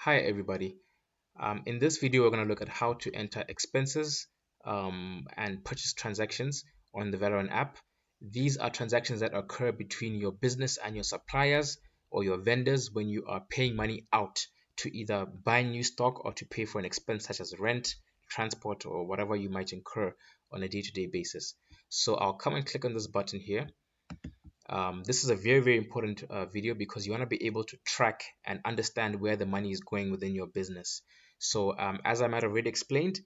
Hi everybody. In this video, we're going to look at how to enter expenses and purchase transactions on the Valeron app. These are transactions that occur between your business and your suppliers or your vendors when you are paying money out to either buy new stock or to pay for an expense such as rent, transport, or whatever you might incur on a day-to-day basis. So I'll come and click on this button here. This is a very important video because you want to be able to track and understand where the money is going within your business. So as I might have already explained,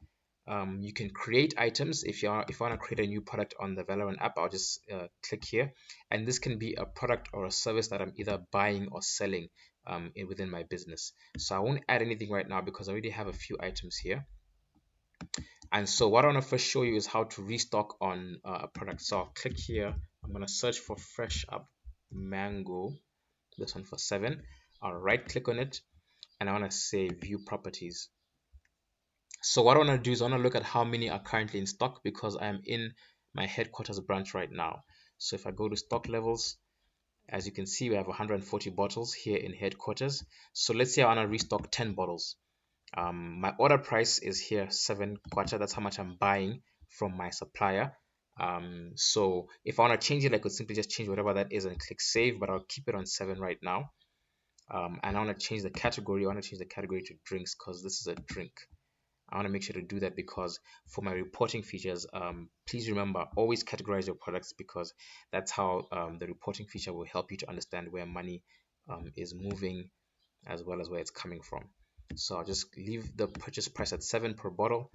you can create items. If you want to create a new product on the Valeron app, I'll just click here, and this can be a product or a service that I'm either buying or selling within my business. So I won't add anything right now because I already have a few items here. And so what I want to first show you is how to restock on a product. So I'll click here. I'm going to search for fresh up mango, this one for 7. I'll right click on it and I want to say view properties. So what I want to do is I want to look at how many are currently in stock because I am in my headquarters branch right now. So if I go to stock levels, as you can see, we have 140 bottles here in headquarters. So let's say I want to restock 10 bottles. My order price is here 7 kwacha. That's how much I'm buying from my supplier. So if I want to change it, I could simply just change whatever that is and click save, but I'll keep it on 7 right now. And I want to change the category. I want to change the category to drinks because this is a drink. I want to make sure to do that because for my reporting features, please remember, always categorize your products because that's how the reporting feature will help you to understand where money is moving as well as where it's coming from. So I'll just leave the purchase price at 7 per bottle.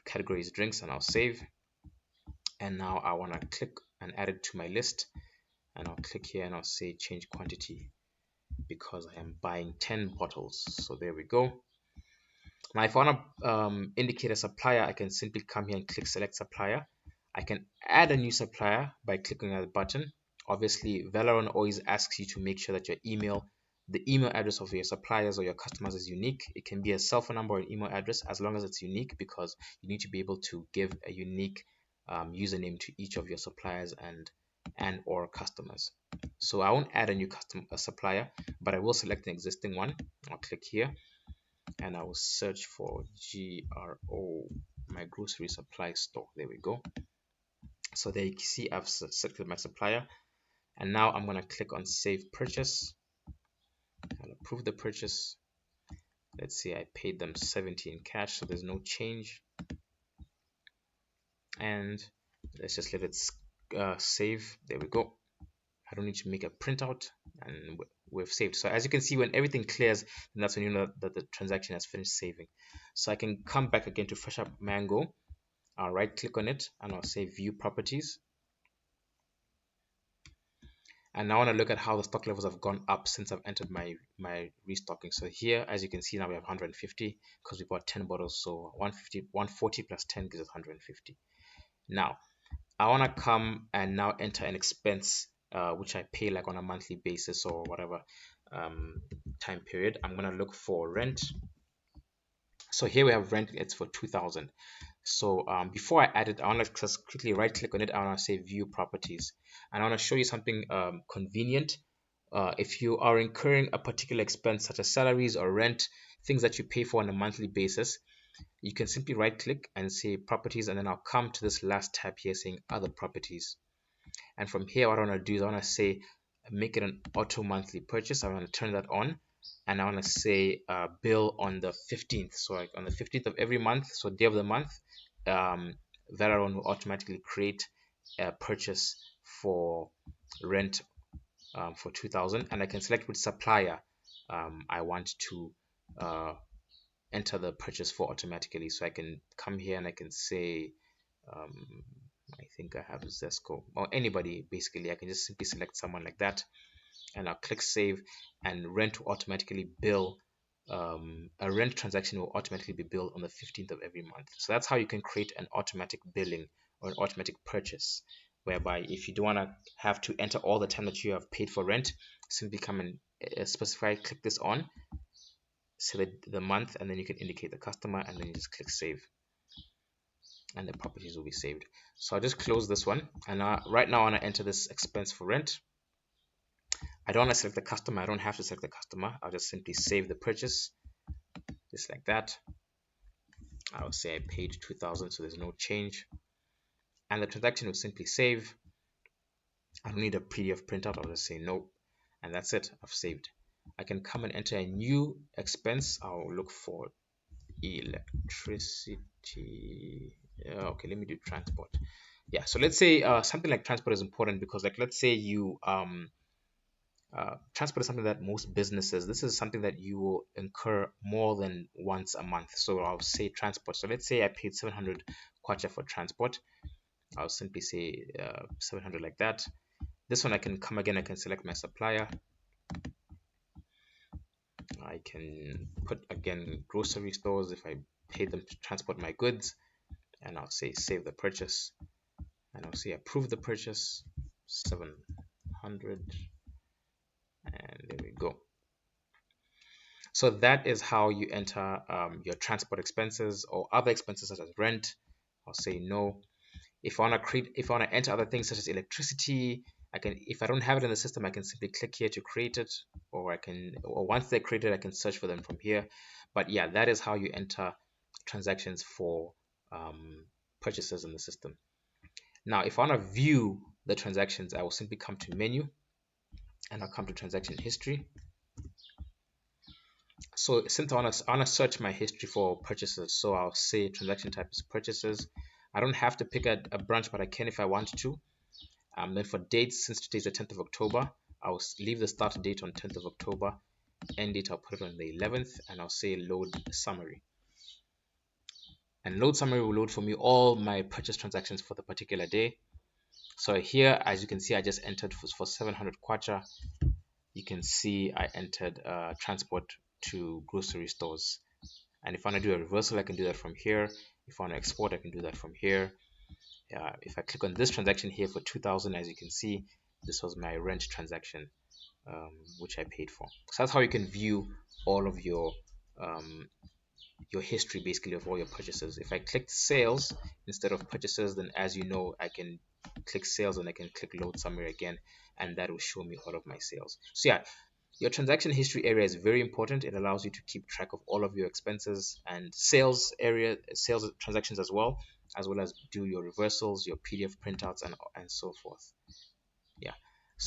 Category is drinks, and I'll save. And now I want to click and add it to my list. And I'll click here and I'll say change quantity because I am buying 10 bottles. So there we go. Now, if I want to indicate a supplier, I can simply come here and click select supplier. I can add a new supplier by clicking on the button. Obviously, Valeron always asks you to make sure that the email address of your suppliers or your customers is unique. It can be a cell phone number or an email address as long as it's unique because you need to be able to give a unique username to each of your suppliers and or customers. So I won't add a new supplier, but I will select an existing one. I'll click here and I will search for GRO, my grocery supply store. There we go. So there you can see I've selected my supplier, and now I'm going to click on save purchase. I'll approve the purchase. Let's see, I paid them 70 in cash, so there's no change. And let's just let it save. There we go. I don't need to make a printout, and we've saved. So as you can see, when everything clears, then that's when you know that the transaction has finished saving. So I can come back again to fresh up mango. I'll right click on it and I'll say view properties. And now I want to look at how the stock levels have gone up since I've entered my restocking. So here, as you can see, now we have 150 because we bought 10 bottles. So 140 plus 10 gives us 150. Now I want to come and now enter an expense which I pay like on a monthly basis or whatever time period. I'm going to look for rent. So here we have rent, it's for 2000. So before I add it, I want to just quickly right click on it. I want to say view properties, and I want to show you something convenient. If you are incurring a particular expense such as salaries or rent, things that you pay for on a monthly basis, you can simply right click and say properties, and then I'll come to this last tab here saying other properties. And from here, what I want to do is I want to say make it an auto monthly purchase. I want to turn that on, and I want to say bill on the 15th. So like on the 15th of every month, so day of the month, Valeron will automatically create a purchase for rent for 2000, and I can select which supplier I want to enter the purchase for automatically. So I can come here and I can say I think I have Zesco or anybody. Basically I can just simply select someone like that and I'll click save, and rent will automatically bill a rent transaction will automatically be billed on the 15th of every month. So that's how you can create an automatic billing or an automatic purchase, whereby if you don't want to have to enter all the time that you have paid for rent, simply come and specify, click this on, select the month, and then you can indicate the customer, and then you just click save and the properties will be saved. So I'll just close this one, and right now I want to enter this expense for rent. I don't want to select the customer. I don't have to select the customer. I'll just simply save the purchase, just like that. I'll say I paid 2,000, so there's no change, and the transaction will simply save. I don't need a PDF printout. I'll just say no, and that's it. I've saved. I can come and enter a new expense. I'll look for electricity. Okay, let me do transport. Yeah, so let's say something like transport is important because, like, let's say you transport is something that most businesses, this is something that you will incur more than once a month. So I'll say transport. So let's say I paid 700 kwacha for transport. I'll simply say 700 like that. This one I can come again, I can select my supplier. I can put again grocery stores if I paid them to transport my goods, and I'll say save the purchase, and I'll say approve the purchase 700, and there we go. So that is how you enter your transport expenses or other expenses such as rent. I'll say no. If I want to enter other things such as electricity, I can, if I don't have it in the system, I can simply click here to create it, or once they're created, I can search for them from here. But yeah, that is how you enter transactions for purchases in the system. Now, if I want to view the transactions, I will simply come to menu, and I'll come to transaction history. So since I want to search my history for purchases, so I'll say transaction type is purchases. I don't have to pick a branch, but I can if I want to. Then for dates, since today is the 10th of October, I'll leave the start date on 10th of October. End date, I'll put it on the 11th, and I'll say load summary. And load summary will load for me all my purchase transactions for the particular day. So here, as you can see, I just entered for 700 kwacha. You can see I entered transport to grocery stores. And if I want to do a reversal, I can do that from here. If I want to export, I can do that from here. If I click on this transaction here for 2,000, as you can see, this was my rent transaction, which I paid for. So that's how you can view all of your history, basically, of all your purchases. If I click sales instead of purchases, then as you know, I can click sales and I can click load summary again, and that will show me all of my sales. So yeah, your transaction history area is very important. It allows you to keep track of all of your expenses and sales transactions as well as do your reversals, your PDF printouts, and so forth. Yeah.